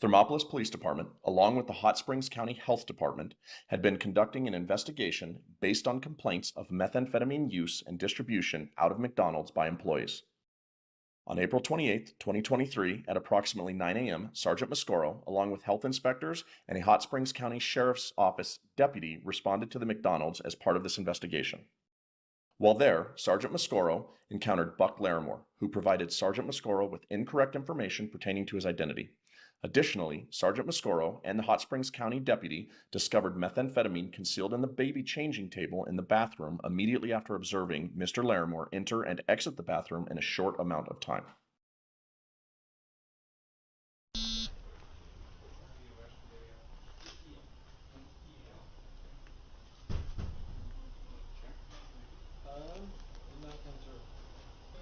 Thermopolis Police Department, along with the Hot Springs County Health Department, had been conducting an investigation based on complaints of methamphetamine use and distribution out of McDonald's by employees. On April 28, 2023, at approximately 9 a.m., Sergeant Mascorro, along with health inspectors and a Hot Springs County Sheriff's Office deputy, responded to the McDonald's as part of this investigation. While there, Sergeant Mascorro encountered Buck Laramore, who provided Sergeant Mascorro with incorrect information pertaining to his identity. Additionally, Sergeant Mascorro and the Hot Springs County deputy discovered methamphetamine concealed in the baby changing table in the bathroom immediately after observing Mr. Laramore enter and exit the bathroom in a short amount of time.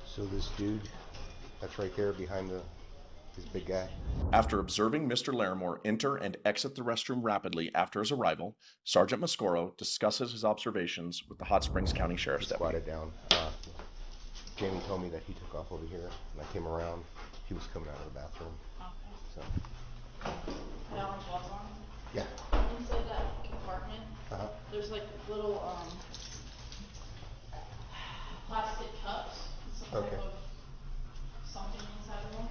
So this dude, that's right there behind this big guy. After observing Mr. Laramore enter and exit the restroom rapidly after his arrival, Sergeant Mascorro discusses his observations with the Hot Springs County Sheriff's deputy. Squatted down. Jamie told me that he took off over here, and I came around. He was coming out of the bathroom. Okay. So. Had all my gloves on? Yeah. Inside that compartment, there's like little plastic cups. Some type of something inside of them.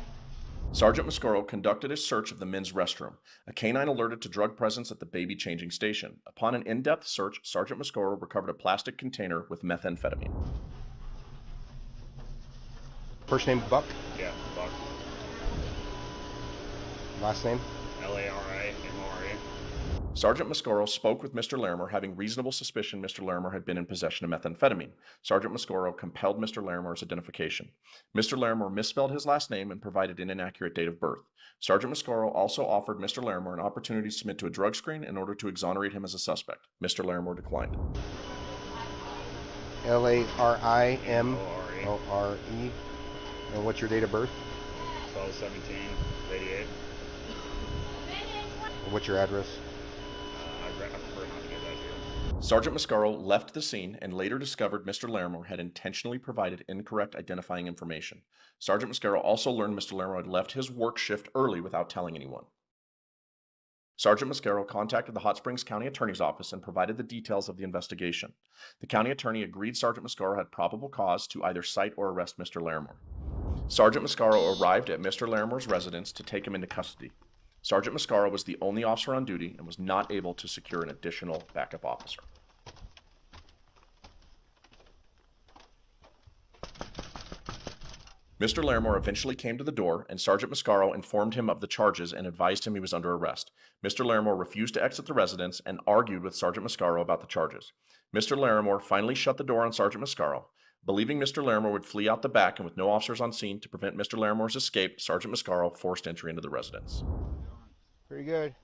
Sergeant Mascorro conducted a search of the men's restroom. A canine alerted to drug presence at the baby changing station. Upon an in-depth search, Sergeant Mascorro recovered a plastic container with methamphetamine. First name Buck? Yeah, Buck. Last name? Larimore. Sergeant Mascorro spoke with Mr. Laramore, having reasonable suspicion Mr. Laramore had been in possession of methamphetamine. Sergeant Mascorro compelled Mr. Laramore's identification. Mr. Laramore misspelled his last name and provided an inaccurate date of birth. Sergeant Mascorro also offered Mr. Laramore an opportunity to submit to a drug screen in order to exonerate him as a suspect. Mr. Laramore declined. Larimore. And what's your date of birth? 12/17/88. And what's your address? I prefer not to get that here. Sergeant Mascorro left the scene and later discovered Mr. Laramore had intentionally provided incorrect identifying information. Sergeant Mascorro also learned Mr. Laramore had left his work shift early without telling anyone. Sergeant Mascorro contacted the Hot Springs County Attorney's Office and provided the details of the investigation. The county attorney agreed Sergeant Mascorro had probable cause to either cite or arrest Mr. Laramore. Sergeant Mascorro arrived at Mr. Laramore's residence to take him into custody. Sergeant Mascorro was the only officer on duty and was not able to secure an additional backup officer. Mr. Laramore eventually came to the door, and Sergeant Mascorro informed him of the charges and advised him he was under arrest. Mr. Laramore refused to exit the residence and argued with Sergeant Mascorro about the charges. Mr. Laramore finally shut the door on Sergeant Mascorro. Believing Mr. Laramore would flee out the back and with no officers on scene to prevent Mr. Laramore's escape, Sergeant Mascorro forced entry into the residence. Pretty good.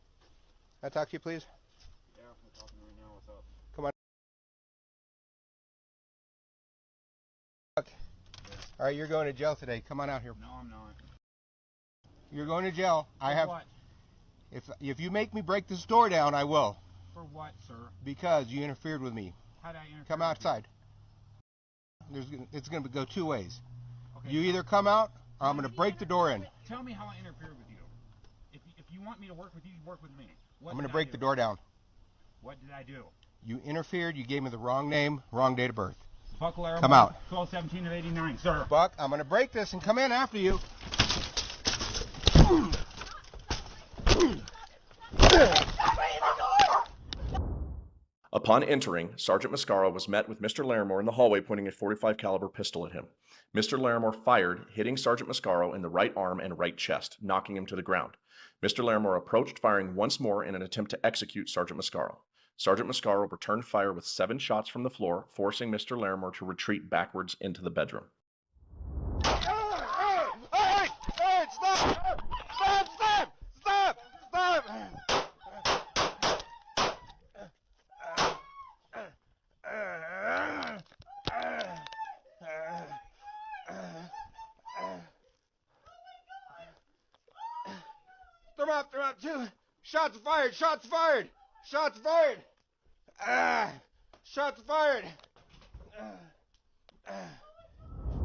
Can I talk to you, please? Yeah, we're talking right now. What's up? Come on. All right, you're going to jail today. Come on out here. No, I'm not. You're going to jail. For what? If you make me break this door down, I will. For what, sir? Because you interfered with me. How did I interfere? Come outside. It's going to go two ways. Okay, You either come out, or I'm going to break the door in. Tell me how I interfered with you. If you want me to work with you, work with me. What I'm going to did break I the do? door down. What did I do? You interfered. You gave me the wrong name, wrong date of birth. Buck Laramore, Come out. 12/17/89, sir. Buck, I'm going to break this and come in after you. Upon entering, Sergeant Mascorro was met with Mr. Laramore in the hallway pointing a .45 caliber pistol at him. Mr. Laramore fired, hitting Sergeant Mascorro in the right arm and right chest, knocking him to the ground. Mr. Laramore approached, firing once more in an attempt to execute Sergeant Mascorro. Sergeant Mascorro returned fire with 7 shots from the floor, forcing Mr. Laramore to retreat backwards into the bedroom. Hey, stop! Stop! They're up, two. Shots fired! Shots fired!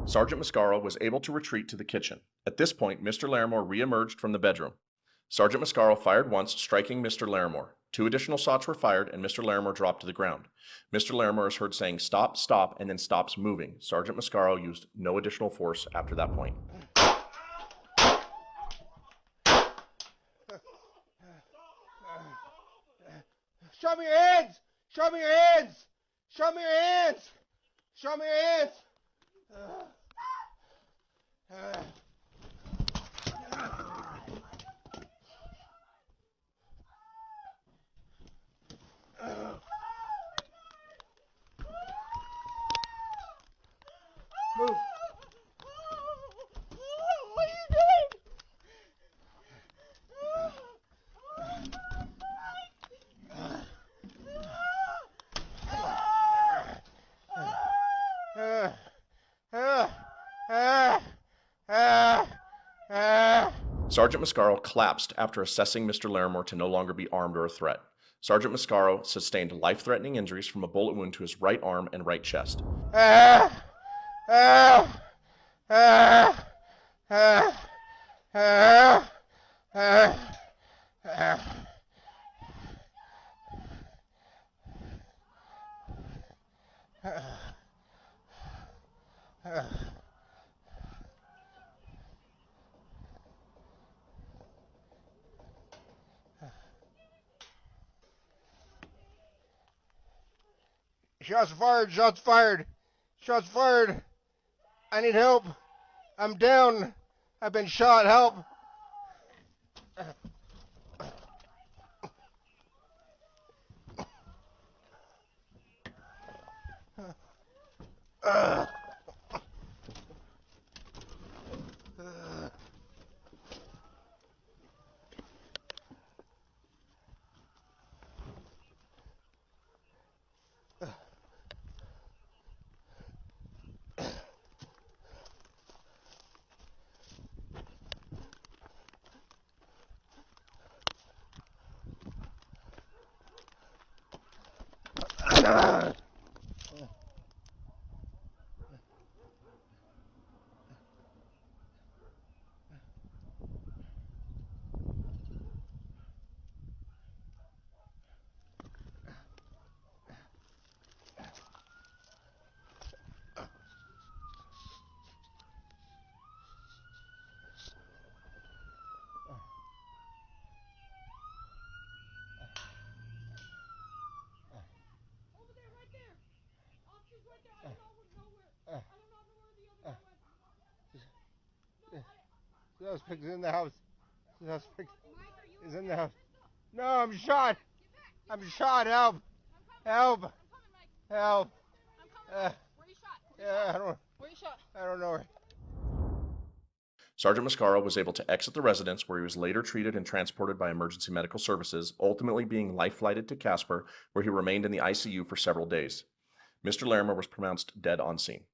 Sergeant Mascorro was able to retreat to the kitchen. At this point, Mr. Laramore re-emerged from the bedroom. Sergeant Mascorro fired once, striking Mr. Laramore. 2 additional shots were fired, and Mr. Laramore dropped to the ground. Mr. Laramore is heard saying, "Stop, stop," and then stops moving. Sergeant Mascorro used no additional force after that point. Show me your hands! Show me your hands! Show me your hands! Show me your hands! Move. What are you doing? Sergeant Mascorro collapsed after assessing Mr. Laramore to no longer be armed or a threat. Sergeant Mascorro sustained life-threatening injuries from a bullet wound to his right arm and right chest. Shots fired, shots fired, shots fired. I need help. I'm down. I've been shot. Help. Is in the house. Is in the house. No, I'm shot. I'm shot. Help. Help. Help. Where you shot? Yeah, I don't. Where you shot? I don't know. Sergeant Mascorro was able to exit the residence, where he was later treated and transported by emergency medical services, ultimately being life-flighted to Casper, where he remained in the ICU for several days. Mr. Laramore was pronounced dead on scene.